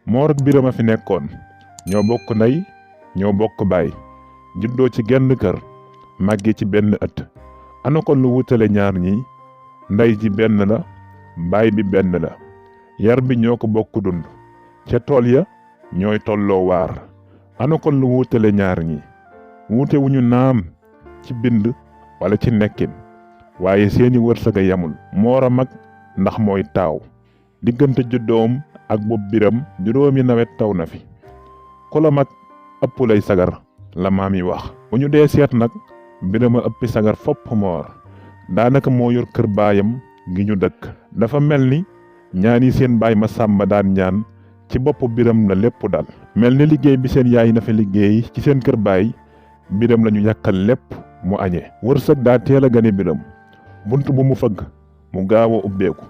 Moor ak Biram a fi nekkoon ñoo bokk ndey ñoo bokk baay juddoo ci genn kër màgge ci benn ëtt. ana kon lu wutale ñaar ñi? ndey ji benn la baay bi benn la yar bi ñoo ko bokk dund ca tool ya ñooy tolloo waar. ana kon lu wutale ñaar ñi? wuute wuñu naam ci bind wala ci nekkin waaye seeni wërsëg a yamul. Moor a mag ndax mooy taaw diggante juddoom ak bopp Biram juróomi nawet taw na fi. ku la mag ëpp lay sagar la maam yi wax. bu ñu dee seet nag Biram a ëppi sagar fopp Moor. daanaka moo yor kër baayam gi ñu dëkk. dafa mel ni ñaan yi seen baay ma Sàmba daan ñaan ci boppu Biram la lépp dal. mel ni liggéey bi seen yaay na fa liggéey ci seen kër baay Biram lañu yàkkal lépp mu añe. wërsëg daa teel a gane Biram. bunt bu mu fëgg mu gaaw a ubbeeku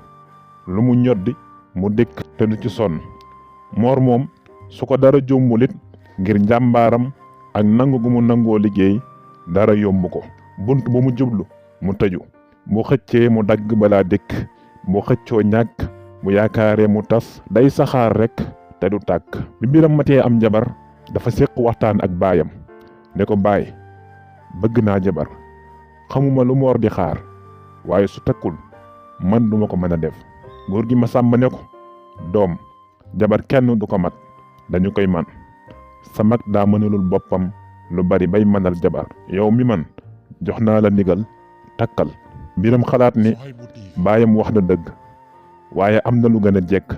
lu mu ñoddi mu dikk te du ci sonn. Moor moom su ko dara jombulit ngir njàmbaaram ak nangu gu mu nangoo liggéey dara yomb ko. bunt bu mu jublu mu tëju bu xëccee mu dagg balaa dikk bu xëccoo ñàkk bu yaakaaree mu tas day saxaar rekk te du tàkk. bi Biram matee am jabar dafa séq waxtaan ak baayam ne ko baay bëgg naa jabar xamuma lu Moor di xaar waaye su takkul man duma ko mën a def. góor gi ma Sàmba ne ko doom jabar kenn du ko mat dañu koy man. sa mag daa mënalul boppam lu bari bay mënal jabar. yow mi man jox naa la ndigal takkal. Biram xalaat ni baayam wax na dëgg waaye am na lu gën a jekk.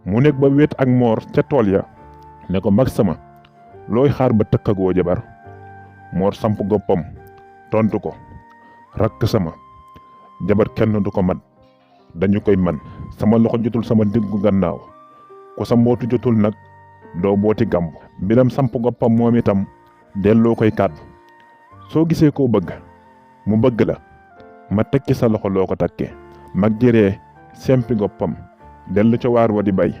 mu nekk ba wéet ak Moor ca tool ya ne ko mag sama looy xaar ba tëkkagoo jabar. Moor samp goppam tontu ko rakk sama jabar kenn du ko mat dañu koy man. sama loxo jotul sama diggu gannaaw ku sa mbootu jotul nag doo booti gàmb. Biram samp goppam moom itam delloo koy kàddu. soo gisee koo bëgg mu bëgg la ma tekki sa loxo loo ko takkee. mag jëree sempi goppam dellu ca waar wa di bay.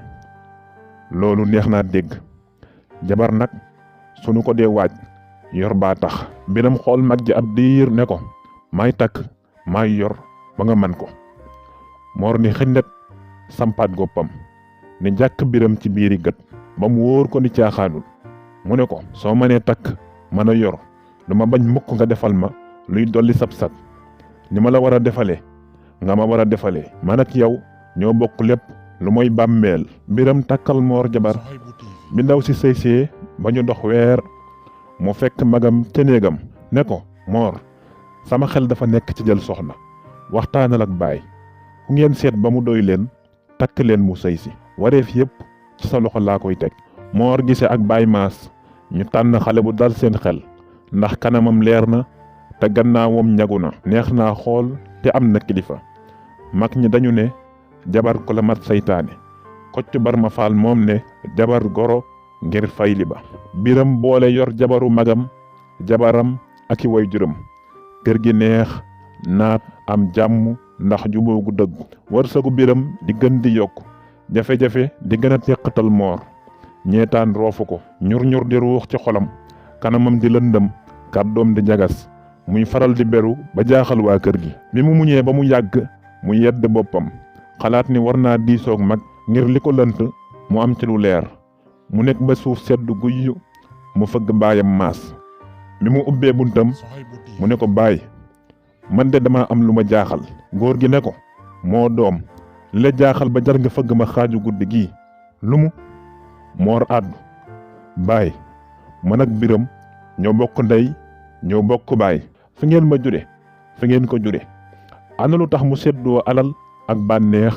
loolu neex naa dégg. jabar nag sunu ko dee waaj yor baa tax. Biram xool mag ji ab diir ne ko maay takk maay yor ba nga man ko. Moor ni xindet sampaat goppam ni jàkk Biram ci biiri gët ba mu wóor ko ni caaxaanul. mu ne ko soo mënee takk mën a yor duma bañ mukk nga defal ma luy dolli sab-sab ni ma la war a defalee nga ma war a defalee. man ak yow ñoo bokk lépp lu mooy bàmmeel. Biram takkal Moor jabar. bi ndaw si sëysee ba ñu dox weer mu fekk magam ca néegam ne ko Moor sama xel dafa nekk ci jël soxna waxtaanal ak baay ku ngeen seet ba mu doy leen takk leen mu sëy si. wareef yépp ci sa loxo laa koy teg. Moor gise ak baay maas ñu tànn xale bu dal seen xel ndax kanamam leer na te gannaawam ñagu na neex naa xool te am na kilifa. mag ñi dañu ne jabar ko la mat saytaane. Kocc Barma Faal moom ne jabar goro ngir fayli ba. Biram boole yor jabaru magam jabaram ak i way juram. kër gi neex naat am jàmm ndax juboo gu dëggu. wërsëgu Biram di gën di yokk jafe-jafe di gën a teqatal Moor. ñeetaan roofu ko ñur di ruux ci xolam kanamam di lëndëm kàddoom di jagas muy faral di beru ba jaaxal waa kër gi. bi mu muñee ba mu yàgg mu yedd boppam xalaat ni war naa diisoog mag ngir li ko lënt mu am ci lu leer. mu nekk ba suuf seddu guyyu mu fëgg baayam maas. bi mu ubbee buntam mu ne ko baay man de dama am lu ma jaaxal. góor gi ne ko moo doom li la jaaxal ba jar nga fëgg ma xaaju guddi gii lu mu. Moor àddu baay man ak Biram ñoo bokk ndey ñoo bokk baay. fi ngeen ma jure fi ngeen ko jure. ana lu tax mu seddoo alal ak bànneex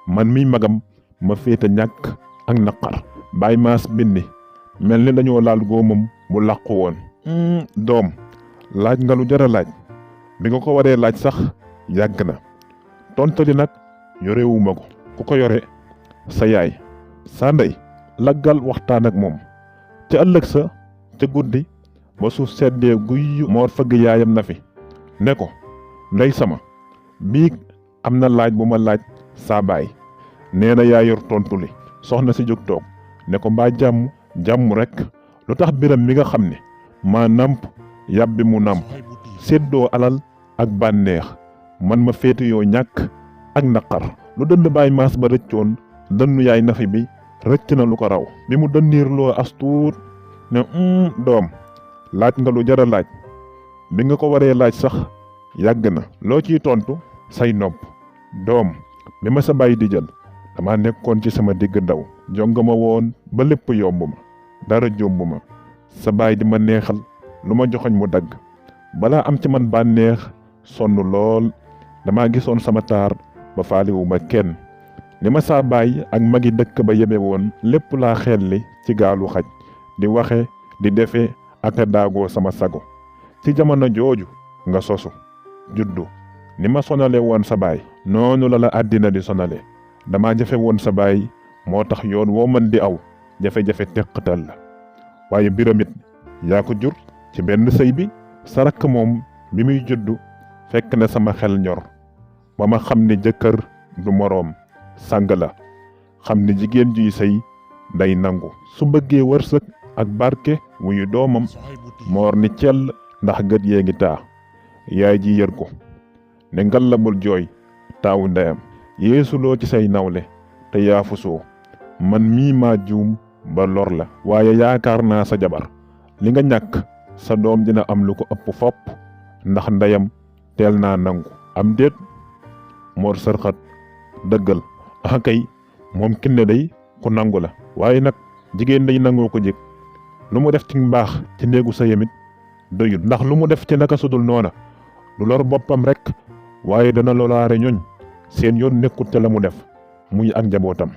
man miy magam ma féete ñàkk ak naqar. baay maas bindi mel ni dañoo laal góomam bu làqu woon. doom laaj nga lu jara laaj bi nga ko waree laaj sax yàgg na. tontali nag yorewuma ko ku ko yore sa yaay sa ndey. laggal waxtaan ak moom. ca ëllëg sa ca guddi ba suuf seddee guy Moor fëgg yaayam na fi ne ko ndey sama biig am na laaj bu ma laaj saa baay nee na yaa yor tontu li. soxna si jóg toog ne ko mbaa jàmm rekk. lu tax Biram mi nga xam ne maa namp yàbbi mu namp séddoo alal ak bànneex man ma féeteyoo ñàkk ak naqar. lu dënd baay maas ba rëccoon dënnu yaay nafi bi rëcc na lu ko raw bi mu dëndiirloo as tuut ne doom laaj nga lu jara laaj bi nga ko waree laaj sax yàgg na loo ciy tontu say nopp doom bi ma sa baay di jël dama nekkoon ci sama digg ndaw jongama woon ba lépp yomb ma dara jomb ma sa baay di ma neexal lu ma joxoñ mu dagg balaa am ci man bànneex sonn lool dama gisoon sama taar ba faaliwu ma kenn li ma saa baay ak magi dëkk ba yebe woon lépp laa xelli ci gaalu xaj di waxe di defe ak a daagoo sama sago ci jamono jooju nga sosu juddu ni ma sonale woon sa baay noonu la àddina di sonale dama jafe woon sa baay moo tax yoon woo mën di aw jafe-jafe teqatal la waaye biramit yaa ko jur ci benn sëy bi sa rakk moom bi muy juddu fekk na sama xel ñor ba ma xam ni jëkkër du moroom sàng la xam ni jigéen juy sëy day nangu su bëggee wërsëg ak barke wuyu doomam moor ni cell ndax gët yee ngi taa yaay ji yër ko ne ngal la bul jooy taawu ndeyam yeesuloo ci say nawle te yaafusoo man mii maa juum ba lor la waaye yaakaar naa sa jabar li nga ñàkk sa doom dina am lu ko ëpp fopp ndax ndeyam teel naa nangu am déet moor sërxat dëggal kay moom kinne day ku nangu la waaye nag jigéen day nangoo ko jëkk lu mu def ci mbaax ci néegu sa yemit doyut ndax lu mu def ci naka sudul noona du lor boppam rek waaye dana lolaare ñoñ seen yoon nekkut te la mu def muy ak njabootam